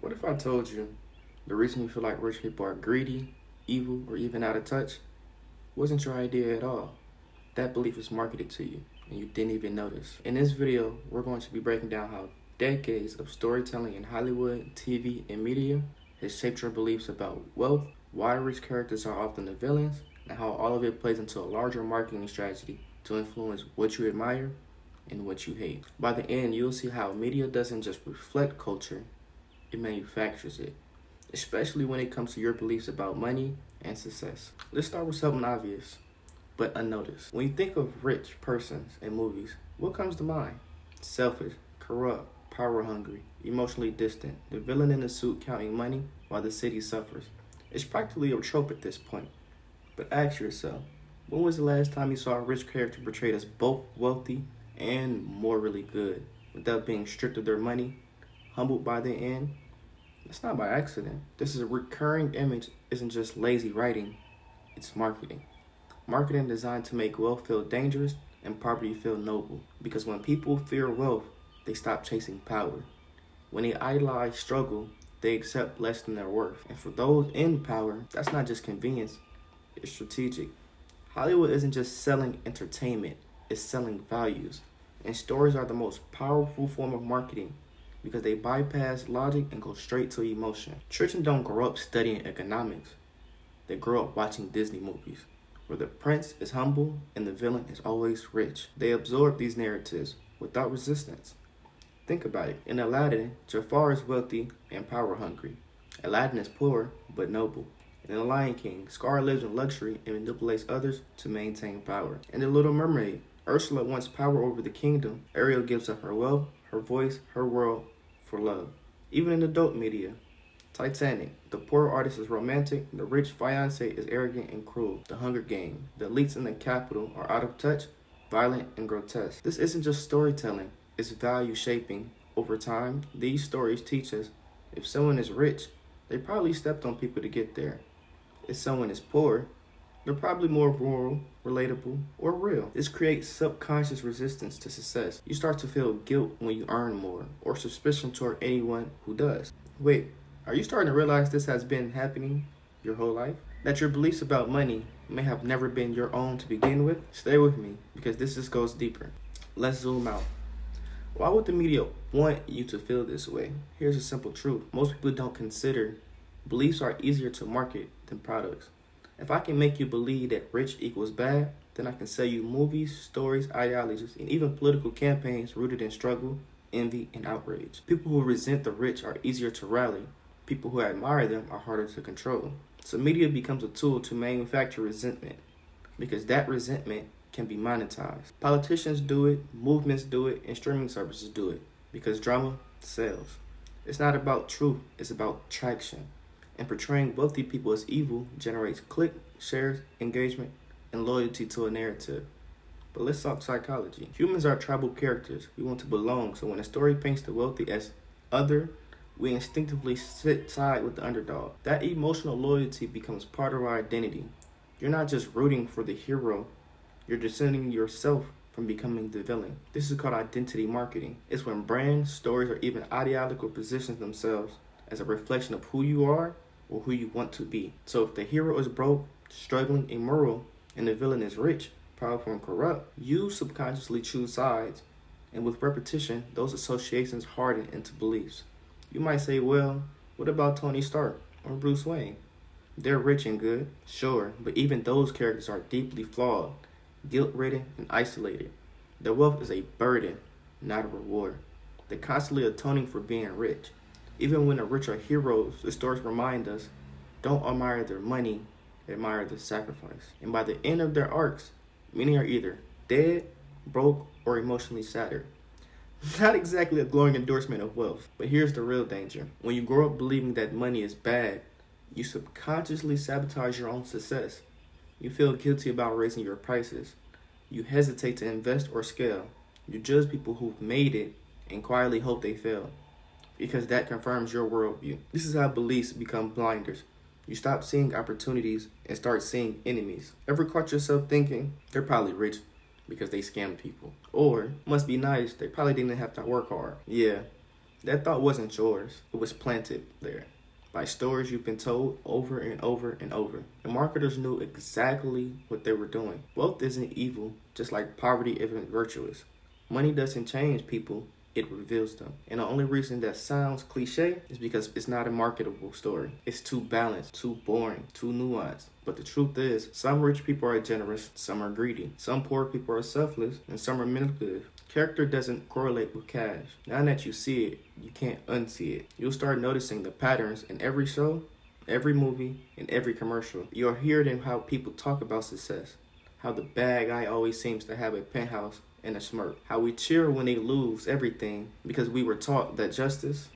What if I told you the reason you feel like rich people are greedy, evil, or even out of touch wasn't your idea at all? That belief was marketed to you, and you didn't even notice. In this video, we're going to be breaking down how decades of storytelling in Hollywood, TV, and media has shaped your beliefs about wealth, why rich characters are often the villains, and how all of it plays into a larger marketing strategy to influence what you admire and what you hate. By the end, you'll see how media doesn't just reflect culture, it manufactures it, especially when it comes to your beliefs about money and success. Let's start with something obvious, but unnoticed. When you think of rich persons in movies, what comes to mind? Selfish, corrupt, power hungry, emotionally distant, the villain in the suit counting money while the city suffers. It's practically a trope at this point. But ask yourself, when was the last time you saw a rich character portrayed as both wealthy and morally good, without being stripped of their money, humbled by the end? It's not by accident. This is a recurring image, isn't just lazy writing, it's marketing. Marketing designed to make wealth feel dangerous and poverty feel noble. Because when people fear wealth, they stop chasing power. When they idolize struggle, they accept less than their worth. And for those in power, that's not just convenience, it's strategic. Hollywood isn't just selling entertainment, it's selling values. And stories are the most powerful form of marketing because they bypass logic and go straight to emotion. Children don't grow up studying economics. They grow up watching Disney movies, where the prince is humble and the villain is always rich. They absorb these narratives without resistance. Think about it. In Aladdin, Jafar is wealthy and power hungry. Aladdin is poor but noble. In The Lion King, Scar lives in luxury and manipulates others to maintain power. In The Little Mermaid, Ursula wants power over the kingdom. Ariel gives up her wealth, her voice, her world for love. Even in adult media, Titanic, the poor artist is romantic, the rich fiance is arrogant and cruel. The Hunger Games, the elites in the capital are out of touch, violent, and grotesque. This isn't just storytelling, it's value shaping. Over time, these stories teach us if someone is rich, they probably stepped on people to get there. If someone is poor, they're probably more moral, relatable, or real. This creates subconscious resistance to success. You start to feel guilt when you earn more, or suspicion toward anyone who does. Wait, are you starting to realize this has been happening your whole life? That your beliefs about money may have never been your own to begin with? Stay with me, because this just goes deeper. Let's zoom out. Why would the media want you to feel this way? Here's a simple truth. Most people don't consider beliefs are easier to market than products. If I can make you believe that rich equals bad, then I can sell you movies, stories, ideologies, and even political campaigns rooted in struggle, envy, and outrage. People who resent the rich are easier to rally. People who admire them are harder to control. So media becomes a tool to manufacture resentment, because that resentment can be monetized. Politicians do it, movements do it, and streaming services do it, because drama sells. It's not about truth, it's about traction. And portraying wealthy people as evil generates click, shares, engagement, and loyalty to a narrative. But let's talk psychology. Humans are tribal characters. We want to belong, so when a story paints the wealthy as other, we instinctively sit side with the underdog. That emotional loyalty becomes part of our identity. You're not just rooting for the hero, you're distancing yourself from becoming the villain. This is called identity marketing. It's when brands, stories, or even ideological positions themselves as a reflection of who you are or who you want to be. So if the hero is broke, struggling, immoral, and the villain is rich, powerful, and corrupt, you subconsciously choose sides, and with repetition, those associations harden into beliefs. You might say, well, what about Tony Stark or Bruce Wayne? They're rich and good, sure, but even those characters are deeply flawed, guilt-ridden, and isolated. Their wealth is a burden, not a reward. They're constantly atoning for being rich. Even when the rich are heroes, the stories remind us, don't admire their money, admire the sacrifice. And by the end of their arcs, many are either dead, broke, or emotionally shattered. Not exactly a glowing endorsement of wealth, but here's the real danger. When you grow up believing that money is bad, you subconsciously sabotage your own success. You feel guilty about raising your prices. You hesitate to invest or scale. You judge people who've made it and quietly hope they fail, because that confirms your worldview. This is how beliefs become blinders. You stop seeing opportunities and start seeing enemies. Ever caught yourself thinking, they're probably rich because they scam people? Or, must be nice, they probably didn't have to work hard. Yeah, That thought wasn't yours. It was planted there by stories you've been told over and over and over. The marketers knew exactly what they were doing. Wealth isn't evil, just like poverty isn't virtuous. Money doesn't change people, it reveals them. And the only reason that sounds cliche is because it's not a marketable story. It's too balanced, too boring, too nuanced. But the truth is, some rich people are generous, some are greedy. Some poor people are selfless, and some are manipulative. Character doesn't correlate with cash. Now that you see it, you can't unsee it. You'll start noticing the patterns in every show, every movie, and every commercial. You'll hear it in how people talk about success. How the bad guy always seems to have a penthouse and a smirk. How we cheer when they lose everything because we were taught that justice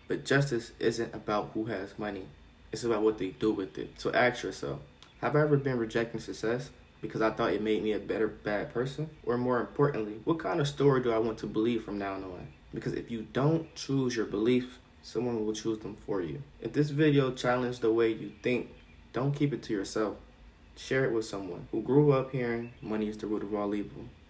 isn't about who has money. It's about what they do with it. So ask yourself, have I ever been rejecting success because I thought it made me a better bad person? Or more importantly, what kind of story do I want to believe from now on? Because if you don't choose your beliefs, someone will choose them for you. If this video challenged the way you think, don't keep it to yourself. Share it with someone who grew up hearing money is the root of all evil.